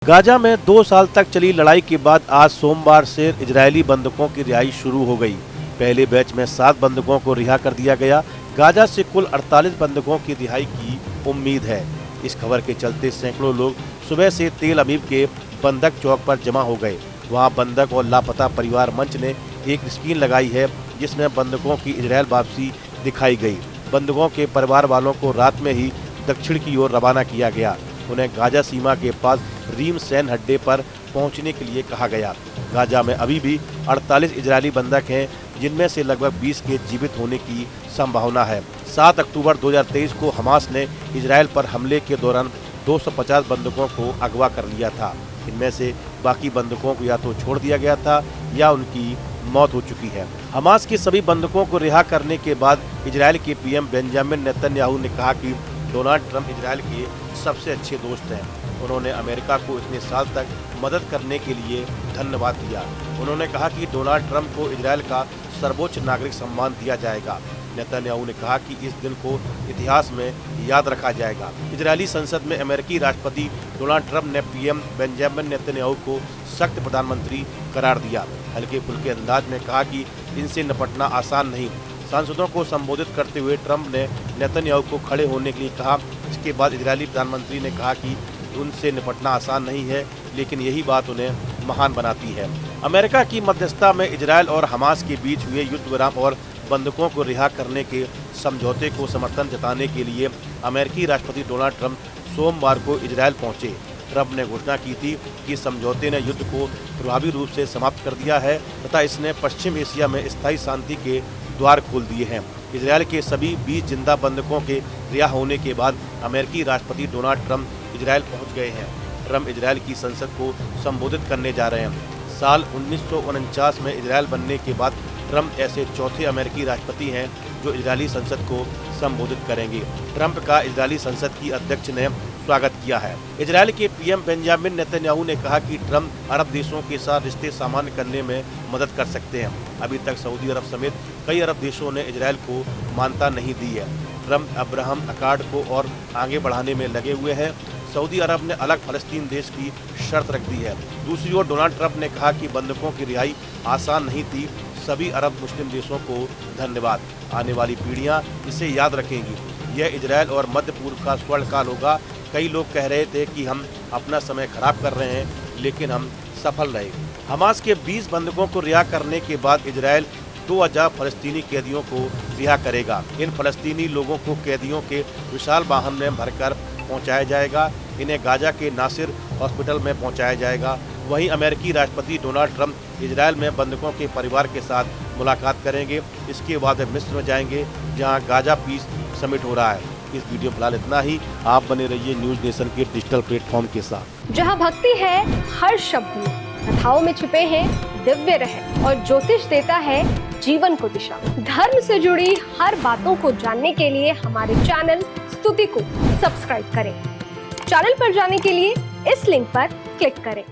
Gaza में 2 साल तक चली लड़ाई के बाद आज सोमवार से इजरायली बंधकों की रिहाई शुरू हो गई। पहले बैच में 7 बंधकों को रिहा कर दिया गया। गाजा से कुल 48 बंधकों की रिहाई की उम्मीद है। इस खबर के चलते सैकड़ों लोग सुबह से तेल अवीव के बंधक चौक पर जमा हो गए। वहां बंधक और लापता परिवार मंच ने एक स्क्रीन लगाई है जिसमें बंधकों की इजरायल वापसी दिखाई गई। बंधकों के परिवार वालों को रात में ही दक्षिण की ओर रवाना किया गया। उन्हें गाजा सीमा के पास रीम सैन अड्डे पर पहुंचने के लिए कहा गया। गाजा में अभी भी 48 इजरायली बंधक हैं, जिनमें से लगभग 20 के जीवित होने की संभावना है। 7 अक्टूबर 2023 को हमास ने इजरायल पर हमले के दौरान 250 बंधकों को अगवा कर लिया था। इनमें से बाकी बंधकों को या तो छोड़ दिया गया था या उनकी मौत हो चुकी है। हमास के सभी बंधकों को रिहा करने के बाद इजरायल के पीएम बेंजामिन नेतन्याहू ने कहा कि डोनाल्ड ट्रंप इजरायल के सबसे अच्छे दोस्त हैं। उन्होंने अमेरिका को इतने साल तक मदद करने के लिए धन्यवाद दिया। उन्होंने कहा कि डोनाल्ड ट्रंप को इजरायल का सर्वोच्च नागरिक सम्मान दिया जाएगा। नेतन्याहू ने कहा कि इस दिन को इतिहास में याद रखा जाएगा। इजरायली संसद में अमेरिकी राष्ट्रपति डोनाल्ड ट्रंप ने पीएम बेंजामिन नेतन्याहू को सख्त प्रधानमंत्री करार दिया। हल्के फुल्के अंदाज में कहा कि इनसे निपटना आसान नहीं। सांसदों को संबोधित करते हुए ट्रंप ने नेतन्याहू को खड़े होने के लिए कहा। इसके बाद इजरायली प्रधानमंत्री ने कहा कि उनसे निपटना आसान नहीं है, लेकिन यही बात उन्हें महान बनाती है। अमेरिका की मध्यस्थता में इजरायल और हमास के बीच हुए युद्ध विराम और बंधकों को रिहा करने के समझौते को समर्थन जताने के लिए अमेरिकी राष्ट्रपति डोनाल्ड ट्रंप सोमवार को इजरायल पहुंचे। ट्रंप ने घोषणा की थी कि समझौते ने युद्ध को प्रभावी रूप से समाप्त कर दिया है तथा इसने पश्चिम एशिया में स्थायी शांति के द्वार खोल दिए हैं। इजरायल के सभी 20 जिंदा बंधकों के रिहा होने के बाद अमेरिकी राष्ट्रपति डोनाल्ड ट्रंप इजरायल पहुंच गए हैं। ट्रंप इजरायल की संसद को संबोधित करने जा रहे हैं। साल 1949 में इजरायल बनने के बाद ट्रंप ऐसे चौथे अमेरिकी राष्ट्रपति हैं जो इजरायली संसद को संबोधित करेंगे। ट्रंप का इजरायली संसद की अध्यक्ष ने स्वागत किया है। इजरायल के पीएम बेंजामिन नेतन्याहू ने कहा कि ट्रंप अरब देशों के साथ रिश्ते सामान्य करने में मदद कर सकते हैं। अभी तक सऊदी अरब समेत कई अरब देशों ने इजरायल को मान्यता नहीं दी है। ट्रंप अब्राहम अकार्ड को और आगे बढ़ाने में लगे हुए हैं। सऊदी अरब ने अलग फलस्तीन देश की शर्त रख दी है। दूसरी ओर डोनाल्ड ट्रंप ने कहा कि बंधकों की रिहाई आसान नहीं थी। सभी अरब मुस्लिम देशों को धन्यवाद। आने वाली पीढ़ियां इसे याद रखेंगी। यह इजरायल और मध्य पूर्व का स्वर्णकाल होगा। कई लोग कह रहे थे कि हम अपना समय खराब कर रहे हैं, लेकिन हम सफल रहे। हमास के 20 बंधकों को रिहा करने के बाद इजरायल 2000 फलस्तीनी कैदियों को रिहा करेगा। इन फलस्तीनी लोगों को कैदियों के विशाल वाहन में भरकर पहुंचाया जाएगा। इन्हें गाजा के नासिर हॉस्पिटल में पहुंचाया जाएगा। वहीं अमेरिकी राष्ट्रपति डोनाल्ड ट्रंप इजरायल में बंधकों के परिवार के साथ मुलाकात करेंगे। इसके बाद वे मिस्र में जाएंगे, जहां गाजा पीस समिट हो रहा है। इस वीडियो फिलहाल इतना ही। आप बने रहिए न्यूज नेशन के डिजिटल प्लेटफॉर्म के साथ। जहां भक्ति है हर शब्द में, कथाओं में छुपे हैं दिव्य रहस्य और ज्योतिष देता है जीवन को दिशा। धर्म से जुड़ी हर बातों को जानने के लिए हमारे चैनल स्तुति को सब्सक्राइब करें। चैनल पर जाने के लिए इस लिंक पर क्लिक करें।